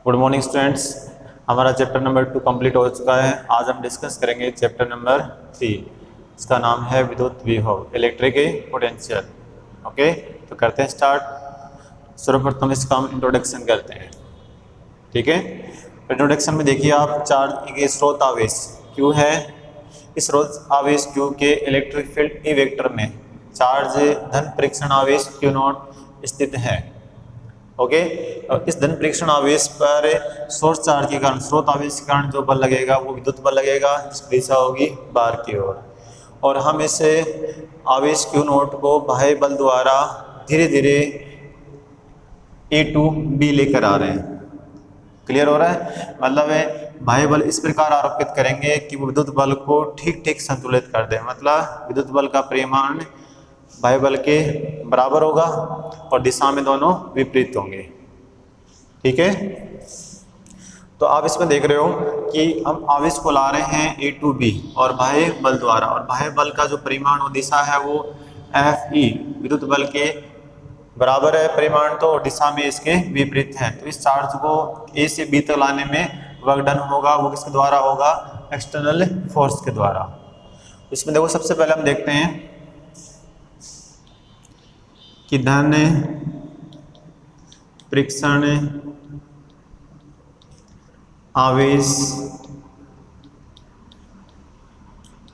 Good morning students. हमारा chapter number 2 complete हो चुका है। आज हम डिस्कस करेंगे चैप्टर नंबर 3। इसका नाम है विद्युत विभव, इलेक्ट्रिक पोटेंशियल। ओके, तो करते हैं स्टार्ट। सर्वप्रथम इसका हम इंट्रोडक्शन करते हैं। ठीक है, इंट्रोडक्शन में देखिए आप चार्ज के स्रोत आवेश Q है। इस स्रोत आवेश Q के इलेक्ट्रिक फील्ड E वेक्टर में चार्ज धन परीक्षण आवेश Q नॉट स्थित है। ओके, और इस धन परीक्षण आवेश पर सोर्स चार्ज के कारण, स्रोत आवेश के कारण जो बल लगेगा वो विद्युत बल लगेगा, जिसकी दिशा होगी बाहर की ओर। और हम इस आवेश Q नोट को बाह्य बल द्वारा धीरे धीरे A to B लेकर आ रहे हैं। क्लियर हो रहा है? मतलब बाह्य बल इस प्रकार आरोपित करेंगे कि वो विद्युत बल को ठीक ठीक संतुलित कर दे। मतलब विद्युत बल का परिमाण बाह्य बल के बराबर होगा और दिशा में दोनों विपरीत होंगे। ठीक है, तो आप इसमें देख रहे हो कि हम आवेश को ला रहे हैं A to B और बाह्य बल द्वारा, और बाह्य बल का जो परिमाण और दिशा है वो Fe विद्युत बल के बराबर है परिमाण, तो दिशा में इसके विपरीत है। तो इस चार्ज को A से B तक लाने में वर्क डन होगा, वो किसके द्वारा होगा? एक्सटर्नल फोर्स के द्वारा। इसमें देखो, सबसे पहले हम देखते हैं कि धन परीक्षण आवेश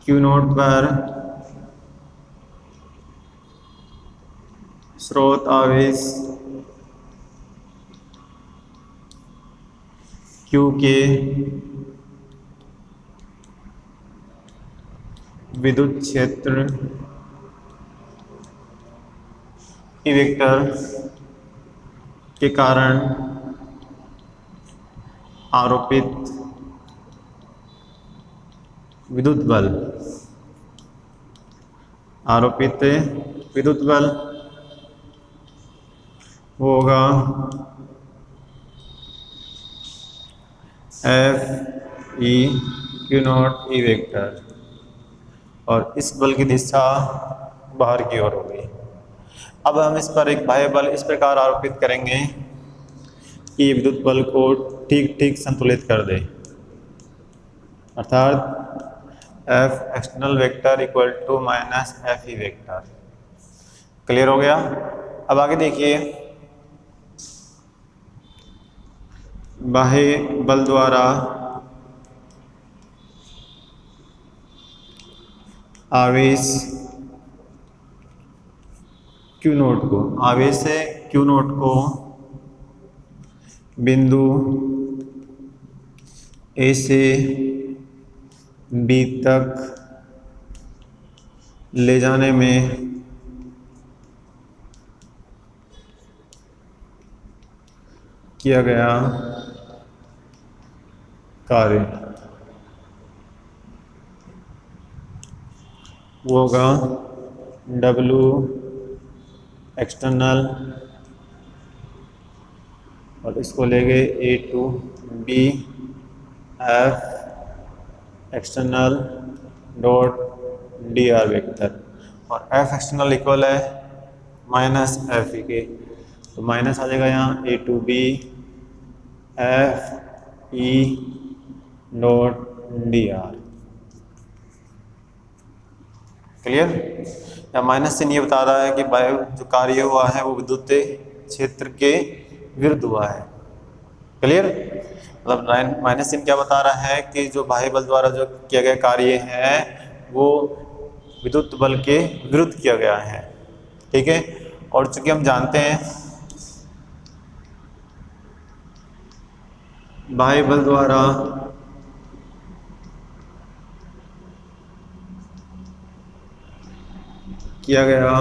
Q नोट पर स्रोत आवेश Q के विद्युत क्षेत्र E वेक्टर के कारण आरोपित विद्युत बल, होगा Fe Q not E vector, और इस बल की दिशा बाहर की ओर होगी। अब हम इस पर एक बाह्य बल इस प्रकार आरोपित करेंगे कि विद्युत बल को ठीक ठीक संतुलित कर दे, अर्थात F external vector equal to minus Fe vector. Clear हो गया? अब आगे देखिए, बाह्य बल द्वारा आवेश Q नोट को बिंदु A से B तक ले जाने में किया गया कार्य वो होगा W एक्सटर्नल, और इसको ले गए A to B F external dot dr vector, और F एक्सटर्नल इक्वल है माइनस Fe के, तो माइनस आ जाएगा यहाँ A to B Fe dot dr। Clear? या माइनस चिन्ह ये बता रहा है कि बाह्य जो कार्य हुआ है वो विद्युत क्षेत्र के विरुद्ध हुआ है। क्लियर? मतलब माइनस चिन्ह क्या बता रहा है कि जो बाह्य बल द्वारा जो किया गया कार्य है वो विद्युत बल के विरुद्ध किया गया है। ठीक है, और चूंकि हम जानते हैं बाह्य बल द्वारा किया गया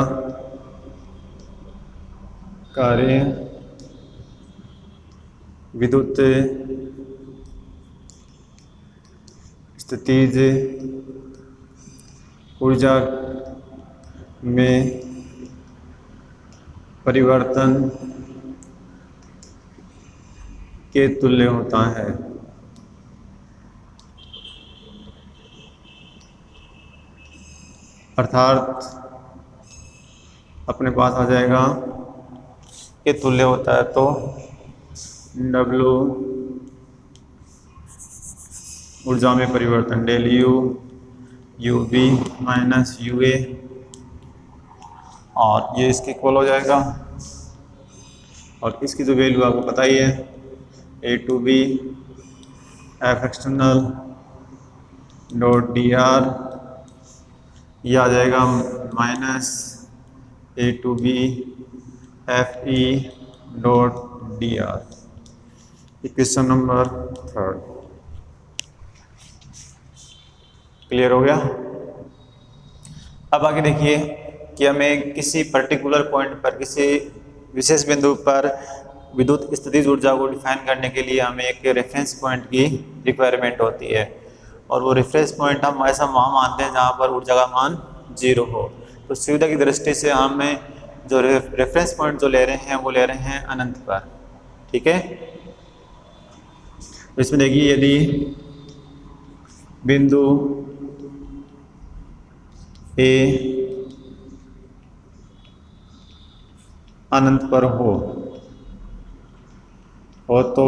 कार्य विद्युत स्थितिज ऊर्जा में परिवर्तन के तुल्य होता है। अर्थात अपने पास आ जाएगा के तुल्य होता है, तो W ऊर्जा में परिवर्तन del U U B minus U A, और ये इसके इक्वल हो जाएगा। और इसकी जो वैल्यू आपको पता ही है, A to B F external dot D R, ये आ जाएगा minus A to B F E dot D R. Question number 3 clear हो गया। अब आगे देखिए कि हमें किसी पर्टिकुलर पॉइंट पर, किसी विशेष बिंदु पर विद्युत स्थितिज ऊर्जा को डिफाइन करने के लिए हमें एक रेफरेंस पॉइंट की रिक्वायरमेंट होती है, और वो रेफरेंस पॉइंट हम ऐसा वहाँ मानते हैं जहाँ पर ऊर्जा का मान 0 हो। तो सुविधा की दृष्टि से हमें जो रेफरेंस पॉइंट जो ले रहे हैं वो ले रहे हैं अनंत पर, ठीक है। तो इसमें देखिए यदि बिंदु ए अनंत पर हो तो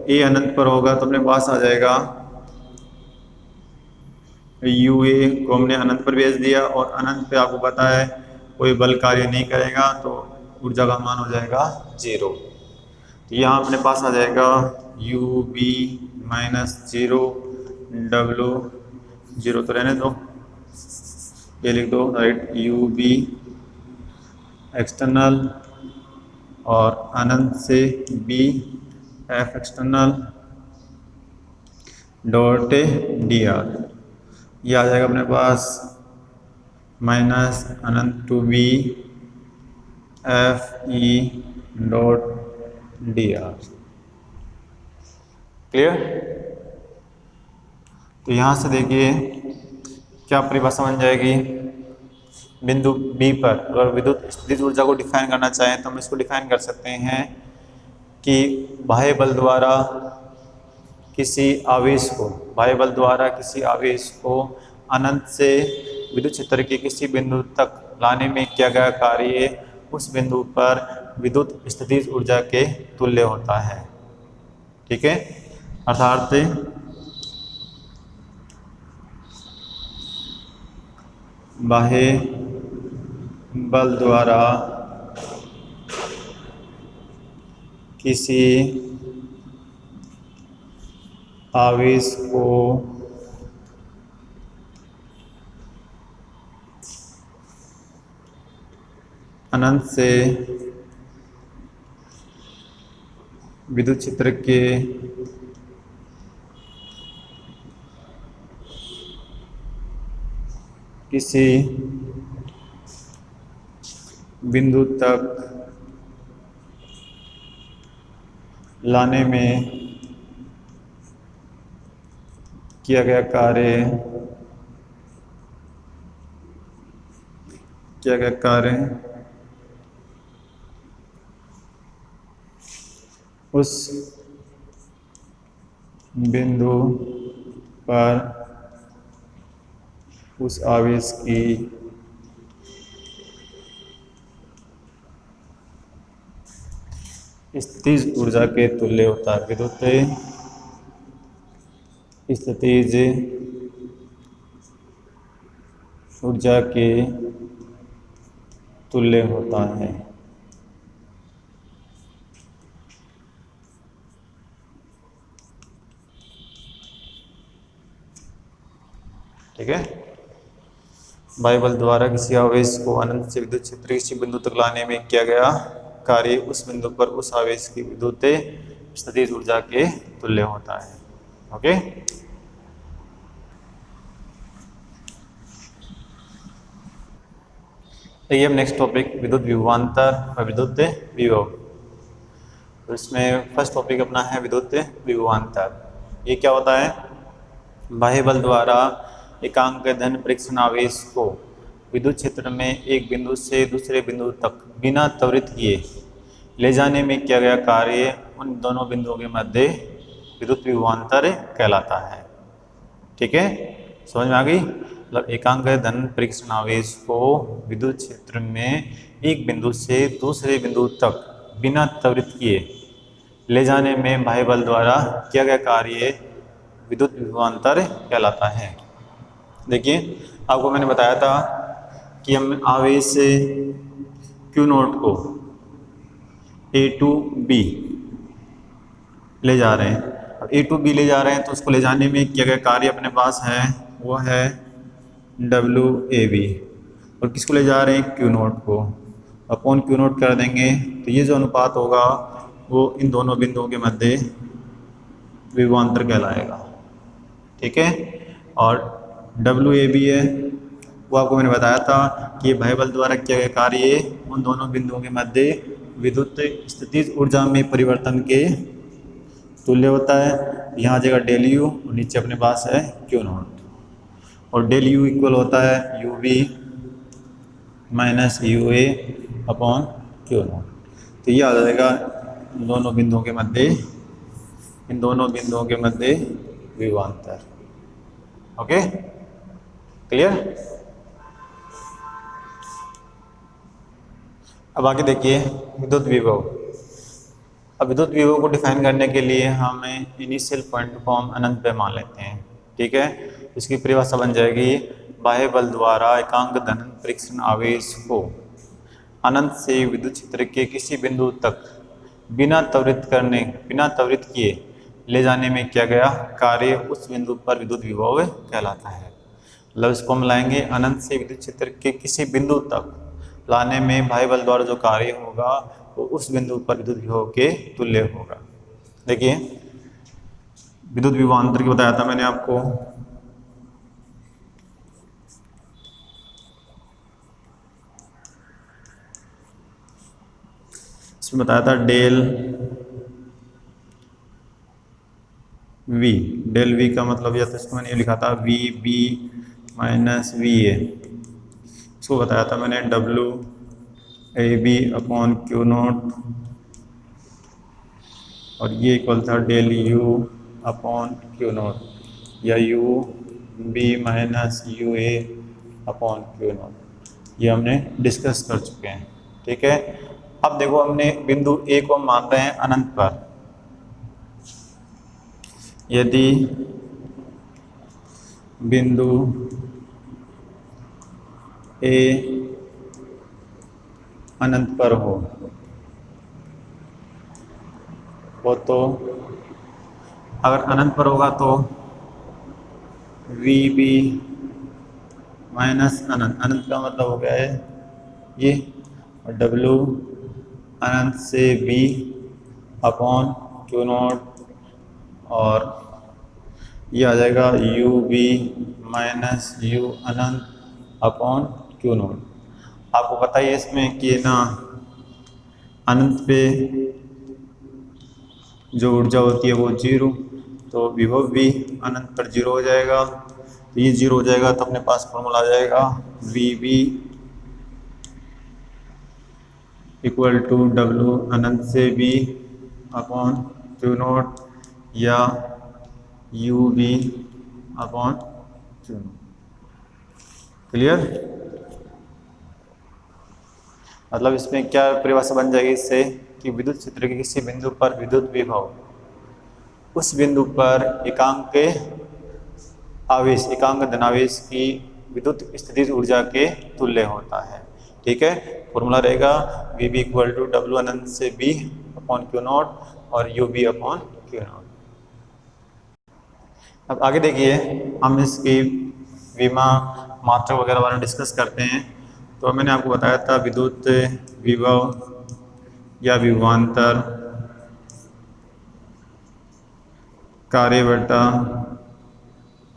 ए अनंत पर होगा तो अपने पास आ जाएगा यू ए को हमने अनंत पर भेज दिया, और अनंत पे आपको पता है कोई बल कार्य नहीं करेगा तो ऊर्जा का मान हो जाएगा 0। तो यहाँ अपने पास आ जाएगा यू बी माइनस 0 डब्लू 0 तो रहने दो, ये लिख दो राइट, यू बी एक्सटर्नल और अनंत से B F external dot D R, ये आ जाएगा अपने पास माइनस अनंत to B F E dot D R. Clear. तो यहाँ से देखिए क्या परिभाषा बन जाएगी, बिंदु बी पर अगर विद्युत स्थितिज ऊर्जा को डिफाइन करना चाहें तो हम इसको डिफाइन कर सकते हैं कि बाह्य बल द्वारा किसी आवेश को, बाह्य बल द्वारा किसी आवेश को अनंत से विद्युत क्षेत्र के किसी बिंदु तक लाने में किया गया कार्य उस बिंदु पर विद्युत स्थितिज ऊर्जा के तुल्य होता है, ठीक है। अर्थात बाह्य बल द्वारा किसी आवेश को अनंत से विद्युत क्षेत्र के किसी बिंदु तक लाने में किया गया कार्य उस बिंदु पर उस आवेश की स्थितिज ऊर्जा के तुल्य होता है, विद्युत स्थितिज ऊर्जा के तुल्य होता है। ठीक है। बाह्य बल द्वारा किसी आवेश को अनंत से विद्युत क्षेत्र किसी बिंदु तक लाने में किया गया कार्य उस बिंदु पर उस आवेश की विद्युत स्थितिज ऊर्जा के तुल्य होता है। ओके। ये नेक्स्ट टॉपिक विद्युत विभवांतर और विद्युत विभव। तो इसमें फर्स्ट टॉपिक अपना है विद्युत विभवांतर। ये क्या होता है? बाह्य बल द्वारा एकांक धन परीक्षण आवेश को विद्युत क्षेत्र में एक बिंदु से दूसरे बिंदु तक बिना त्वरित किए ले जाने में किया गया कार्य उन दोनों बिंदुओं के मध्य विद्युत विभवांतर कहलाता है। ठीक है, समझ में आ गई? मतलब एकांक धन परीक्षण आवेश को विद्युत क्षेत्र में एक बिंदु से दूसरे बिंदु तक बिना त्वरित किए ले जाने में बाह्य बल द्वारा किया गया कार्य विद्युत विभवांतर कहलाता है। देखिए आपको मैंने बताया था कि हम आवेश से Q नोट को A टू B ले जा रहे हैं। अब A टू B ले जा रहे हैं तो उसको ले जाने में किया गया कार्य अपने पास है, वो है WAB। और किसको ले जा रहे हैं? Q नोट को। अपॉन Q नोट कर देंगे तो ये जो अनुपात होगा वो इन दोनों बिंदुओं के मध्य विभवांतर कहलाएगा। ठीक है। और WAB है वो आपको मैंने बताया था कि बाह्य बल द्वारा किया गया कार्य उन दोनों बिंदुओं के मध्य विद्युत स्थितिज ऊर्जा में परिवर्तन के तुल्य होता है। यहाँ आ जाएगा डेल यू और नीचे अपने पास है Q नोट, और डेल यू इक्वल होता है UB minus UA upon Q note. तो ये आ जाएगा इन दोनों बिंदुओं के मध्य विभवांतर। Okay, clear. अब आगे देखिए विद्युत विभव। अब विद्युत विभव को डिफाइन करने के लिए हमें इनिशियल पॉइंट को हम अनंत पे मान लेते हैं। ठीक है, इसकी परिभाषा बन जाएगी बाह्य बल द्वारा एकांक धन परीक्षण आवेश को अनंत से विद्युत क्षेत्र के किसी बिंदु तक बिना त्वरित किए ले जाने में किया गया कार्य उस बिंदु पर विद्युत विभव कहलाता है। मतलब इसको हम लाएंगे अनंत से विद्युत क्षेत्र के किसी बिंदु तक लाने में बाह्य बल द्वारा जो कार्य होगा वो उस बिंदु पर विद्युत विभव के तुल्य होगा। देखिए विद्युत विभवांतर की बताया था मैंने आपको। इसमें बताया था डेल V का मतलब यह था, इसको मैंने ये लिखा था VB माइनस VA। इसको बताया था मैंने WAB अपॉन Q नोट, और ये इक्वल था del U upon Q naught या UB minus UA upon Q naught. ये हमने डिस्कस कर चुके हैं। ठीक है। अब देखो हमने बिंदु A को मान रहे हैं अनंत पर। यदि बिंदु A अनंत पर हो तो अगर अनंत पर होगा तो VB माइनस अनंत का मतलब हो गया है ये, और W अनंत से B अपॉन Q नोट, और ये आ जाएगा UB माइनस U अनंत अपॉन Q नोट। आपको पता ही है इसमें कि ना अनंत पे जो ऊर्जा होती है वो 0, तो विभव भी अनंत पर 0 हो जाएगा। तो ये 0 हो जाएगा तो अपने पास फॉर्मूला आ जाएगा VB इक्वल टू W अनंत से B अपॉन Q नोट या UB upon Q note. Clear. मतलब इसमें क्या परिभाषा बन जाएगी इससे कि विद्युत क्षेत्र के किसी बिंदु पर विद्युत विभव उस बिंदु पर एकांक धनावेश की विद्युत स्थितिज ऊर्जा के तुल्य होता है। ठीक है। फॉर्मूला रहेगा VB इक्वल टू W अनंत से B अपॉन Q नोट और UB अपॉन Q नोट। अब आगे देखिए हम इसकी विमा मात्रा वगैरह बारे में डिस्कस करते हैं। तो मैंने आपको बताया था विद्युत विभव या विभवांतर कार्य बटा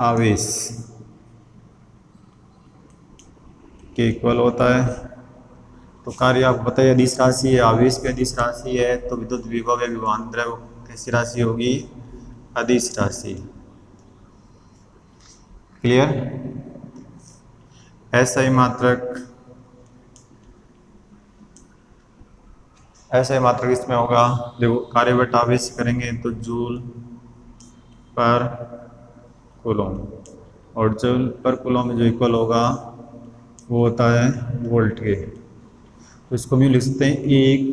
आवेश के इक्वल होता है। तो कार्य आपको पता है अदिश राशि है, आवेश भी अदिश राशि है, तो विद्युत विभव या विभवांतर है वो कैसी राशि होगी? अदिश राशि। क्लियर। ऐसा ही मात्रक इसमें होगा। देखो कार्य बटा आवेश करेंगे तो जूल पर कूलम, और जूल पर कूलम में जो इक्वल होगा वो होता है वोल्ट के। तो इसको भी लिख सकते हैं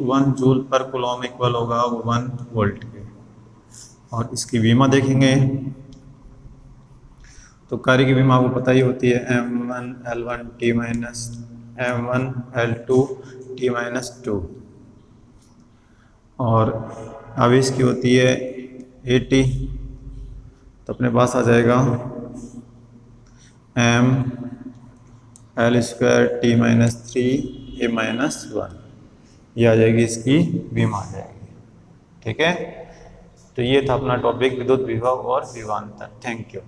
1 जूल पर कूलम इक्वल होगा 1 वोल्ट के। और इसकी विमा देखेंगे तो कार्य की विमा आपको पता ही होती है M1L1 T minus M1L2 T minus 2, और आवेश की होती है AT। तो अपने पास आ जाएगा M_L² T minus 3 A minus 1, ये आ जाएगी इसकी विमा आ जाएगी। ठीक है, तो ये था अपना टॉपिक विद्युत विभव और विभवांतर। Thank you.